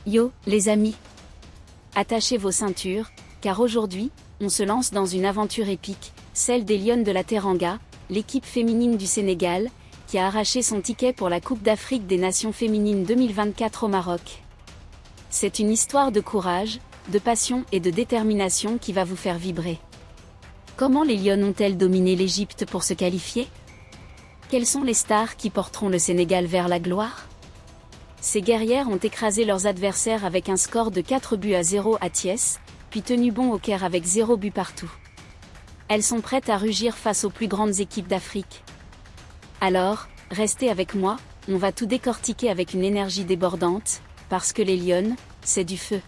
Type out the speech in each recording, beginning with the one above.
Yo, les amis! Attachez vos ceintures, car aujourd'hui, on se lance dans une aventure épique, celle des Lions de la Teranga, l'équipe féminine du Sénégal, qui a arraché son ticket pour la Coupe d'Afrique des Nations féminines 2024 au Maroc. C'est une histoire de courage, de passion et de détermination qui va vous faire vibrer. Comment les Lions ont-elles dominé l'Égypte pour se qualifier? Quelles sont les stars qui porteront le Sénégal vers la gloire? Ces guerrières ont écrasé leurs adversaires avec un score de 4-0 à Thiès, puis tenu bon au Caire avec 0 but partout. Elles sont prêtes à rugir face aux plus grandes équipes d'Afrique. Alors, restez avec moi, on va tout décortiquer avec une énergie débordante, parce que les Lions, c'est du feu.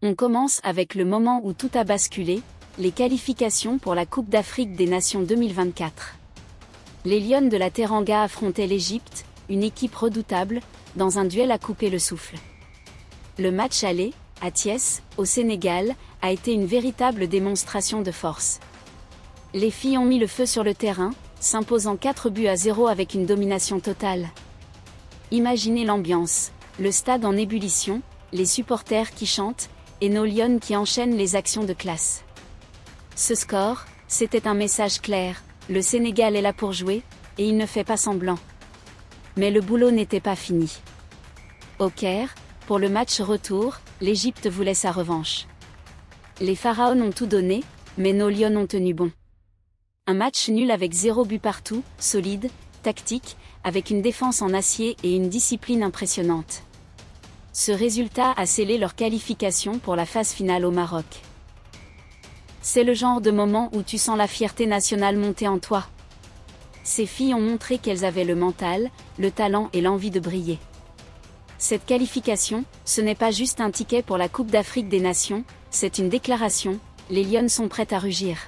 On commence avec le moment où tout a basculé, les qualifications pour la Coupe d'Afrique des Nations 2024. Les Lions de la Teranga affrontaient l'Égypte, une équipe redoutable, dans un duel à couper le souffle. Le match aller, à Thiès, au Sénégal, a été une véritable démonstration de force. Les filles ont mis le feu sur le terrain, s'imposant 4-0 avec une domination totale. Imaginez l'ambiance, le stade en ébullition, les supporters qui chantent, et nos Lions qui enchaînent les actions de classe. Ce score, c'était un message clair, le Sénégal est là pour jouer, et il ne fait pas semblant. Mais le boulot n'était pas fini. Au Caire, pour le match retour, l'Égypte voulait sa revanche. Les Pharaons ont tout donné, mais nos Lions ont tenu bon. Un match nul avec 0 but partout, solide, tactique, avec une défense en acier et une discipline impressionnante. Ce résultat a scellé leur qualification pour la phase finale au Maroc. C'est le genre de moment où tu sens la fierté nationale monter en toi. Ces filles ont montré qu'elles avaient le mental, le talent et l'envie de briller. Cette qualification, ce n'est pas juste un ticket pour la Coupe d'Afrique des Nations, c'est une déclaration, les Lions sont prêtes à rugir.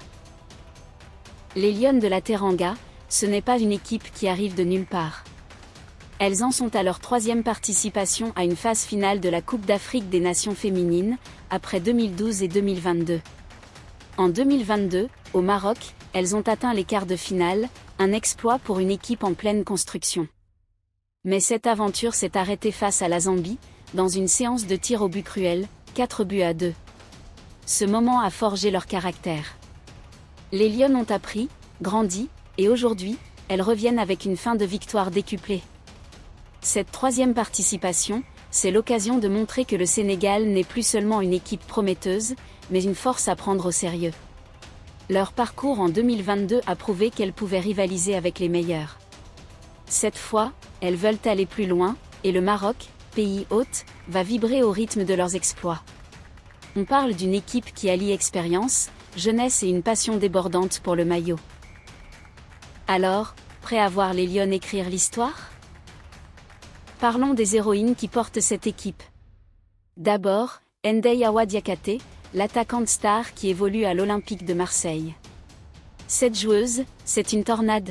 Les Lions de la Teranga, ce n'est pas une équipe qui arrive de nulle part. Elles en sont à leur 3e participation à une phase finale de la Coupe d'Afrique des Nations féminines, après 2012 et 2022. En 2022, au Maroc, elles ont atteint les quarts de finale, un exploit pour une équipe en pleine construction. Mais cette aventure s'est arrêtée face à la Zambie, dans une séance de tir au but cruel, 4-2. Ce moment a forgé leur caractère. Les Lions ont appris, grandi, et aujourd'hui, elles reviennent avec une fin de victoire décuplée. Cette 3e participation, c'est l'occasion de montrer que le Sénégal n'est plus seulement une équipe prometteuse, mais une force à prendre au sérieux. Leur parcours en 2022 a prouvé qu'elles pouvaient rivaliser avec les meilleurs. Cette fois, elles veulent aller plus loin, et le Maroc, pays hôte, va vibrer au rythme de leurs exploits. On parle d'une équipe qui allie expérience, jeunesse et une passion débordante pour le maillot. Alors, prêt à voir les Lions écrire l'histoire? Parlons des héroïnes qui portent cette équipe. D'abord, Ndeye Awa Diakhaté, l'attaquante star qui évolue à l'Olympique de Marseille. Cette joueuse, c'est une tornade.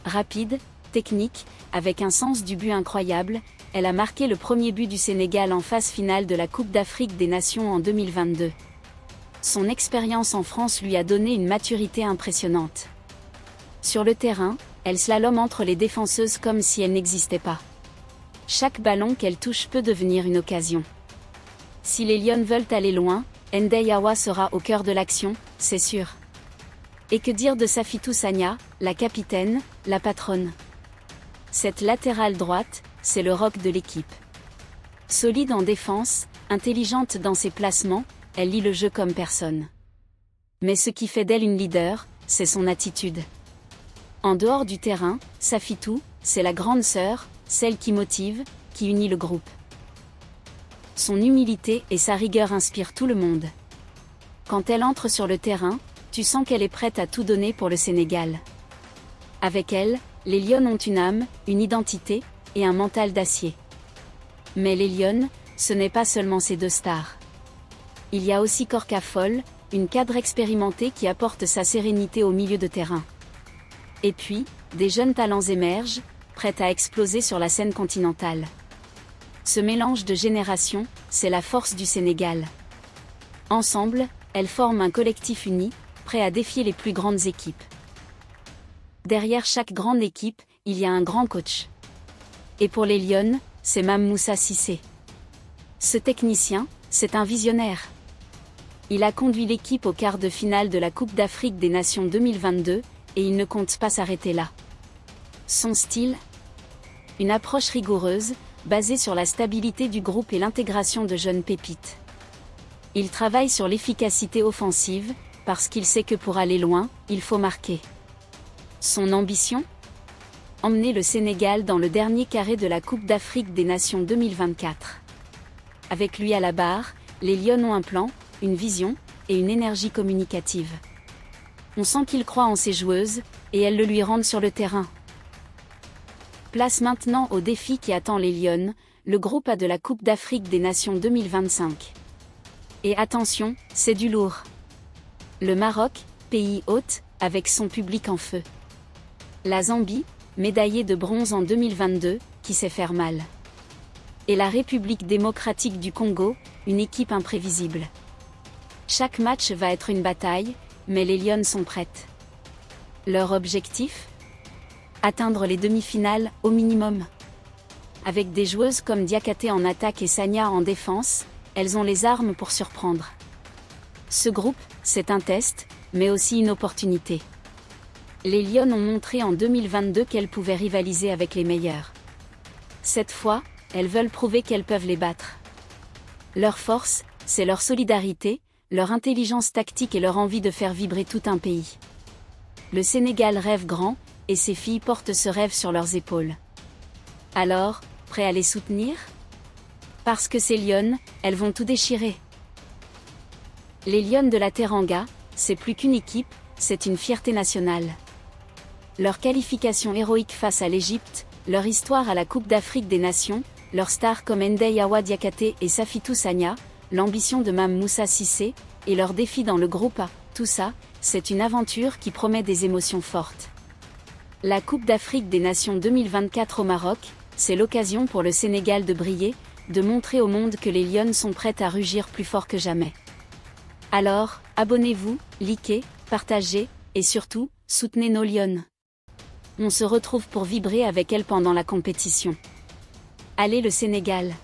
Rapide, technique, avec un sens du but incroyable, elle a marqué le premier but du Sénégal en phase finale de la Coupe d'Afrique des Nations en 2022. Son expérience en France lui a donné une maturité impressionnante. Sur le terrain, elle slalome entre les défenseuses comme si elle n'existait pas. Chaque ballon qu'elle touche peut devenir une occasion. Si les Lions veulent aller loin, Ndeye Awa sera au cœur de l'action, c'est sûr. Et que dire de Safiatou Sagna, la capitaine, la patronne? Cette latérale droite, c'est le roc de l'équipe. Solide en défense, intelligente dans ses placements, elle lit le jeu comme personne. Mais ce qui fait d'elle une leader, c'est son attitude. En dehors du terrain, Safiatou, c'est la grande sœur, celle qui motive, qui unit le groupe. Son humilité et sa rigueur inspirent tout le monde. Quand elle entre sur le terrain, tu sens qu'elle est prête à tout donner pour le Sénégal. Avec elle, les Lions ont une âme, une identité, et un mental d'acier. Mais les Lions, ce n'est pas seulement ces deux stars. Il y a aussi Korka Fall, une cadre expérimentée qui apporte sa sérénité au milieu de terrain. Et puis, des jeunes talents émergent, prêts à exploser sur la scène continentale. Ce mélange de générations, c'est la force du Sénégal. Ensemble, elles forment un collectif uni, prêt à défier les plus grandes équipes. Derrière chaque grande équipe, il y a un grand coach. Et pour les Lions, c'est Mame Moussa Cissé. Ce technicien, c'est un visionnaire. Il a conduit l'équipe au quart de finale de la Coupe d'Afrique des Nations 2022, et il ne compte pas s'arrêter là. Son style ? Une approche rigoureuse, basée sur la stabilité du groupe et l'intégration de jeunes pépites. Il travaille sur l'efficacité offensive, parce qu'il sait que pour aller loin, il faut marquer. Son ambition ? Emmener le Sénégal dans le dernier carré de la Coupe d'Afrique des Nations 2024. Avec lui à la barre, les Lions ont un plan, une vision, et une énergie communicative. On sent qu'il croit en ses joueuses, et elles le lui rendent sur le terrain. Place maintenant au défi qui attend les Lions, le groupe A de la Coupe d'Afrique des Nations 2025. Et attention, c'est du lourd. Le Maroc, pays hôte, avec son public en feu. La Zambie, médaillée de bronze en 2022, qui sait faire mal. Et la République démocratique du Congo, une équipe imprévisible. Chaque match va être une bataille, mais les Lions sont prêtes. Leur objectif ? Atteindre les demi-finales, au minimum. Avec des joueuses comme Diakhaté en attaque et Sagna en défense, elles ont les armes pour surprendre. Ce groupe, c'est un test, mais aussi une opportunité. Les Lions ont montré en 2022 qu'elles pouvaient rivaliser avec les meilleurs. Cette fois, elles veulent prouver qu'elles peuvent les battre. Leur force, c'est leur solidarité, leur intelligence tactique et leur envie de faire vibrer tout un pays. Le Sénégal rêve grand, et ces filles portent ce rêve sur leurs épaules. Alors, prêt à les soutenir ? Parce que ces Lions, elles vont tout déchirer. Les Lions de la Teranga, c'est plus qu'une équipe, c'est une fierté nationale. Leur qualification héroïque face à l'Égypte, leur histoire à la Coupe d'Afrique des Nations, leurs stars comme Ndeye Awa Diakhaté et Safiatou Sagna, l'ambition de Mame Moussa Cissé, et leur défi dans le groupe A, tout ça, c'est une aventure qui promet des émotions fortes. La Coupe d'Afrique des Nations 2024 au Maroc, c'est l'occasion pour le Sénégal de briller, de montrer au monde que les Lions sont prêtes à rugir plus fort que jamais. Alors, abonnez-vous, likez, partagez, et surtout, soutenez nos Lions. On se retrouve pour vibrer avec elles pendant la compétition. Allez le Sénégal!